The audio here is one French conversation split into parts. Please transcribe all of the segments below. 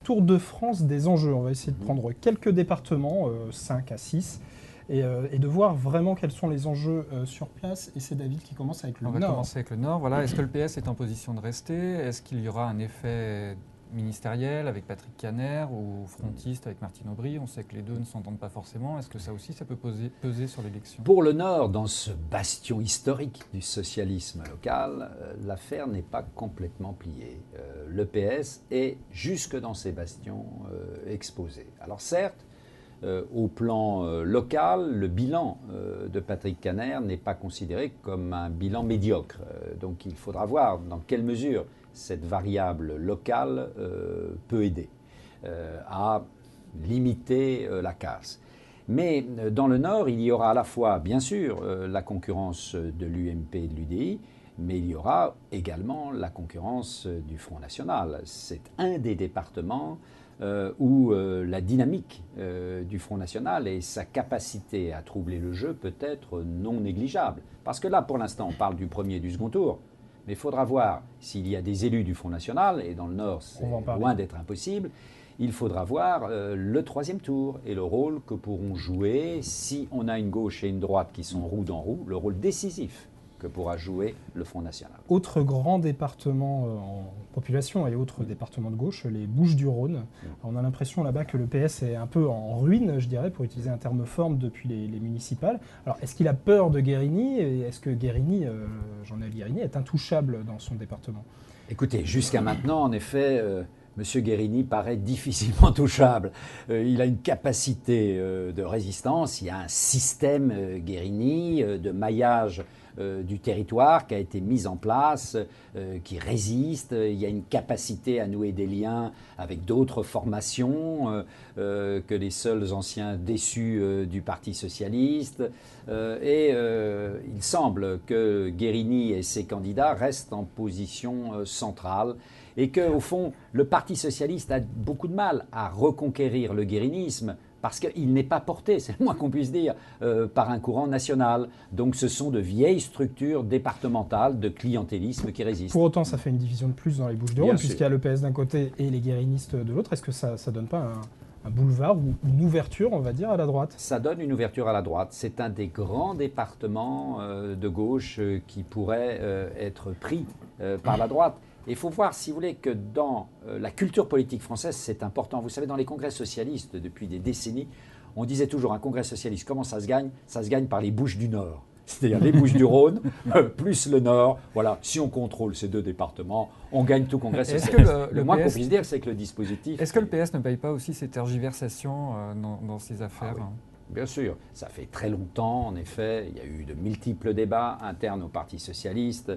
tour de France des enjeux. On va essayer de prendre quelques départements, 5 à 6, et de voir vraiment quels sont les enjeux sur place. Et c'est David qui commence avec le On va Nord. commencer avec le Nord. Voilà. Est-ce que le PS est en position de rester? Est-ce qu'il y aura un effet ministériel avec Patrick Caner ou frontiste avec Martine Aubry? On sait que les deux ne s'entendent pas forcément. Est-ce que ça aussi, ça peut peser sur l'élection? Pour le Nord, dans ce bastion historique du socialisme local, l'affaire n'est pas complètement pliée. Le PS est, jusque dans ces bastions, exposé. Alors certes, au plan local, le bilan de Patrick Caner n'est pas considéré comme un bilan médiocre. Donc il faudra voir dans quelle mesure cette variable locale peut aider à limiter la casse. Mais dans le Nord, il y aura à la fois, bien sûr, la concurrence de l'UMP et de l'UDI, mais il y aura également la concurrence du Front National. C'est un des départements où la dynamique du Front National et sa capacité à troubler le jeu peut être non négligeable. Parce que là, pour l'instant, on parle du premier et du second tour, mais il faudra voir s'il y a des élus du Front National, et dans le Nord, c'est loin d'être impossible. Il faudra voir le troisième tour et le rôle que pourront jouer, si on a une gauche et une droite qui sont roue dans roue, le rôle décisif que pourra jouer le Front National. Autre grand département en population et autre département de gauche, les Bouches-du-Rhône. On a l'impression là-bas que le PS est un peu en ruine, je dirais, pour utiliser un terme forme depuis les municipales. Alors, est-ce qu'il a peur de Guerini et est-ce que Guerini, Jean-Noël Guerini, est intouchable dans son département? Écoutez, jusqu'à maintenant, en effet, M. Guerini paraît difficilement touchable. Il a une capacité de résistance, il y a un système Guerini de maillage du territoire qui a été mis en place, qui résiste. Il y a une capacité à nouer des liens avec d'autres formations que les seuls anciens déçus du Parti socialiste. Il semble que Guerini et ses candidats restent en position centrale et qu'au fond, le Parti socialiste a beaucoup de mal à reconquérir le guérinisme parce qu'il n'est pas porté, c'est le moins qu'on puisse dire, par un courant national. Donc ce sont de vieilles structures départementales de clientélisme qui résistent. Pour autant, ça fait une division de plus dans les Bouches-du-Rhône, puisqu'il y a le PS d'un côté et les guérinistes de l'autre. Est-ce que ça ne donne pas un boulevard ou une ouverture, on va dire, à la droite? Ça donne une ouverture à la droite. C'est un des grands départements de gauche qui pourrait être pris par la droite. Et il faut voir, si vous voulez, que dans la culture politique française, c'est important. Vous savez, dans les congrès socialistes, depuis des décennies, on disait toujours, un congrès socialiste, comment ça se gagne? Ça se gagne par les Bouches du Nord. C'est-à-dire les Bouches-du-Rhône, plus le Nord. Voilà, si on contrôle ces deux départements, on gagne tout congrès socialiste. Le moins qu'on puisse dire, c'est que le dispositif... Est-ce que le PS ne paye pas aussi ces tergiversations dans ces affaires? Oui. Bien sûr, ça fait très longtemps, en effet, il y a eu de multiples débats internes au Parti socialiste,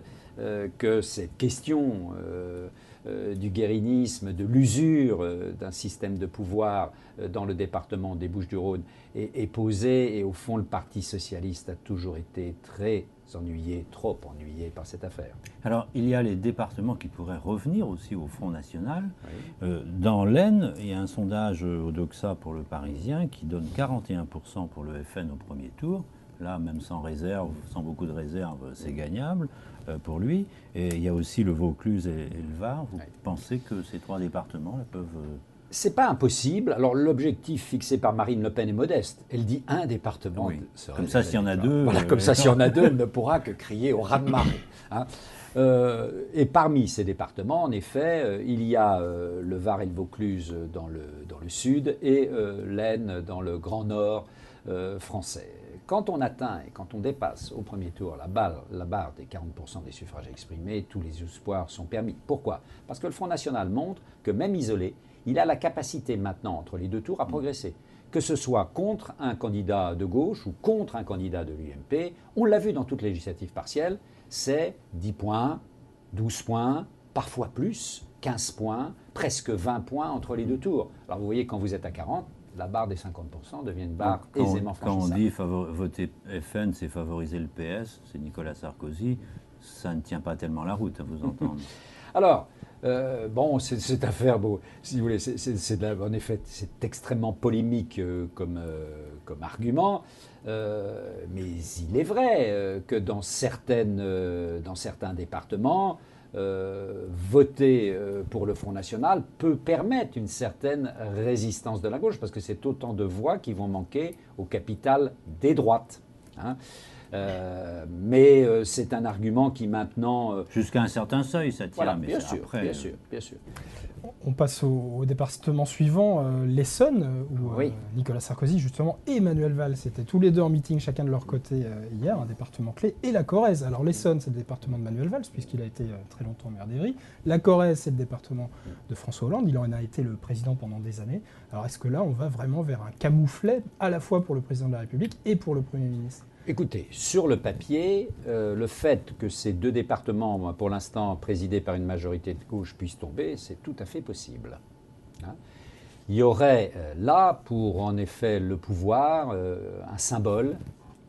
que cette question du guérinisme, de l'usure d'un système de pouvoir dans le département des Bouches-du-Rhône est posée. Et au fond, le Parti socialiste a toujours été très ennuyé, trop ennuyé par cette affaire. Alors, il y a les départements qui pourraient revenir aussi au Front National. Oui. Dans l'Aisne, il y a un sondage au Doxa pour le Parisien qui donne 41% pour le FN au premier tour. Là, même sans réserve, sans beaucoup de réserve, c'est gagnable pour lui. Et il y a aussi le Vaucluse et le Var. Vous pensez que ces trois départements là, peuvent... C'est pas impossible. Alors l'objectif fixé par Marine Le Pen est modeste. Elle dit un département. Oui. Comme ça, s'il y en a deux. Voilà, comme ça, s'il y en a deux, elle ne pourra que crier au raz-de-marée. Hein. Et parmi ces départements, en effet, il y a le Var et le Vaucluse dans le sud et l'Aisne dans le Grand Nord français. Quand on atteint et quand on dépasse au premier tour la barre des 40% des suffrages exprimés, tous les espoirs sont permis. Pourquoi? Parce que le Front National montre que même isolé, il a la capacité maintenant, entre les deux tours, à progresser. Que ce soit contre un candidat de gauche ou contre un candidat de l'UMP, on l'a vu dans toutes les législatives partielles, c'est 10 points, 12 points, parfois plus, 15 points, presque 20 points entre les deux tours. Alors vous voyez, quand vous êtes à 40, la barre des 50% devient une barre aisément franchissable. Quand on dit voter FN, c'est favoriser le PS, c'est Nicolas Sarkozy, ça ne tient pas tellement la route, à vous entendre. Alors, bon, cette affaire, bon, si vous voulez, en effet, c'est extrêmement polémique comme argument, mais il est vrai que dans certains départements, voter pour le Front National peut permettre une certaine résistance de la gauche, parce que c'est autant de voix qui vont manquer au capital des droites. Hein. Mais c'est un argument qui maintenant... Jusqu'à un certain seuil, ça tient. Voilà, mais bien sûr, après, bien sûr, bien sûr. On passe au département suivant, l'Essonne, où Oui. Nicolas Sarkozy, justement, et Manuel Valls étaient tous les deux en meeting, chacun de leur côté, hier, un département clé, et la Corrèze. Alors l'Essonne, c'est le département de Manuel Valls, puisqu'il a été très longtemps maire d'Évry. La Corrèze, c'est le département de François Hollande, il en a été le président pendant des années. Alors est-ce que là, on va vraiment vers un camouflet, à la fois pour le président de la République et pour le Premier ministre ? Écoutez, sur le papier, le fait que ces deux départements, pour l'instant présidés par une majorité de gauche, puissent tomber, c'est tout à fait possible. Hein. Il y aurait là, pour en effet le pouvoir, un symbole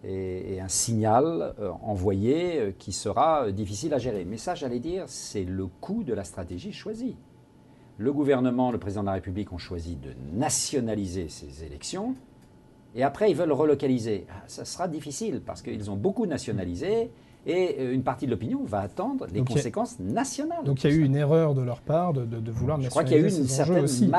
et un signal envoyé qui sera difficile à gérer. Mais ça, j'allais dire, c'est le coût de la stratégie choisie. Le gouvernement, le président de la République ont choisi de nationaliser ces élections. Et après, ils veulent relocaliser. Ça sera difficile parce qu'ils ont beaucoup nationalisé et une partie de l'opinion va attendre les conséquences nationales. Donc il y a eu une erreur de leur part de vouloir nationaliser. Je crois qu'il y a eu une certaine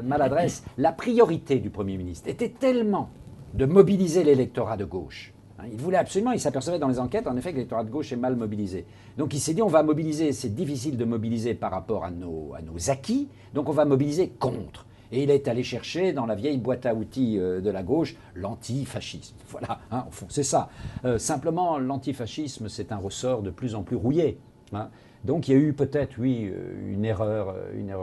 maladresse. La priorité du Premier ministre était tellement de mobiliser l'électorat de gauche. Il voulait absolument, il s'apercevait dans les enquêtes, en effet, que l'électorat de gauche est mal mobilisé. Donc il s'est dit, on va mobiliser, c'est difficile de mobiliser par rapport à nos acquis, donc on va mobiliser contre. Et il est allé chercher dans la vieille boîte à outils de la gauche l'antifascisme. Voilà, hein, au fond, c'est ça. Simplement, l'antifascisme, c'est un ressort de plus en plus rouillé. Hein. Donc il y a eu peut-être, oui, une erreur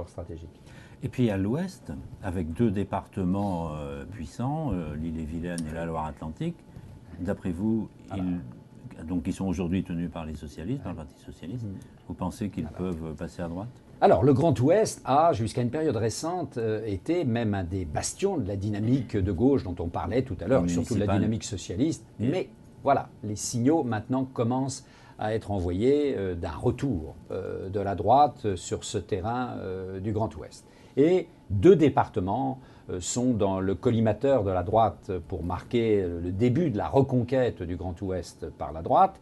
stratégique. Et puis à l'ouest, avec deux départements puissants, l'Ille-et-Vilaine et la Loire-Atlantique, d'après vous, qui sont aujourd'hui tenus par les socialistes, par le Parti socialiste, vous pensez qu'ils peuvent passer à droite ? Alors, le Grand Ouest a, jusqu'à une période récente, été même un des bastions de la dynamique de gauche dont on parlait tout à l'heure, et surtout de la dynamique socialiste. Mais voilà, les signaux maintenant commencent à être envoyés d'un retour de la droite sur ce terrain du Grand Ouest. Et deux départements sont dans le collimateur de la droite pour marquer le début de la reconquête du Grand Ouest par la droite.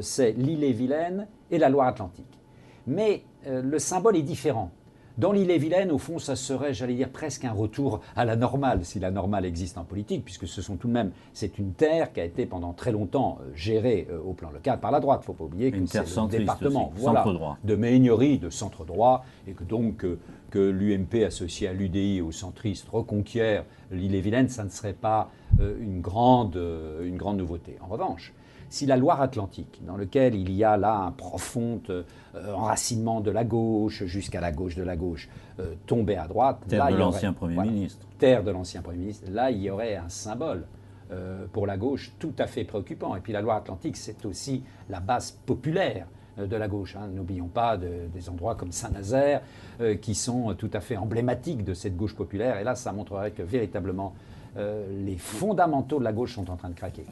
C'est l'Ille-et-Vilaine et la Loire-Atlantique. Mais le symbole est différent. Dans l'Ille-et-Vilaine, au fond, ça serait, j'allais dire, presque un retour à la normale, si la normale existe en politique, puisque ce sont tout de même, c'est une terre qui a été pendant très longtemps gérée au plan local par la droite. Il ne faut pas oublier que c'est le département de Méhaignerie, de centre droit, et que donc que l'UMP associé à l'UDI et aux centristes reconquiert l'Ille-et-Vilaine, ça ne serait pas une grande nouveauté. En revanche, si la Loire-Atlantique, dans lequel il y a là un profond enracinement de la gauche jusqu'à la gauche de la gauche, tombait à droite... Terre de l'ancien Premier ministre. Terre de l'ancien Premier ministre. Là, il y aurait un symbole pour la gauche tout à fait préoccupant. Et puis la Loire-Atlantique, c'est aussi la base populaire de la gauche. Hein. N'oublions pas des endroits comme Saint-Nazaire qui sont tout à fait emblématiques de cette gauche populaire. Et là, ça montrerait que véritablement, les fondamentaux de la gauche sont en train de craquer.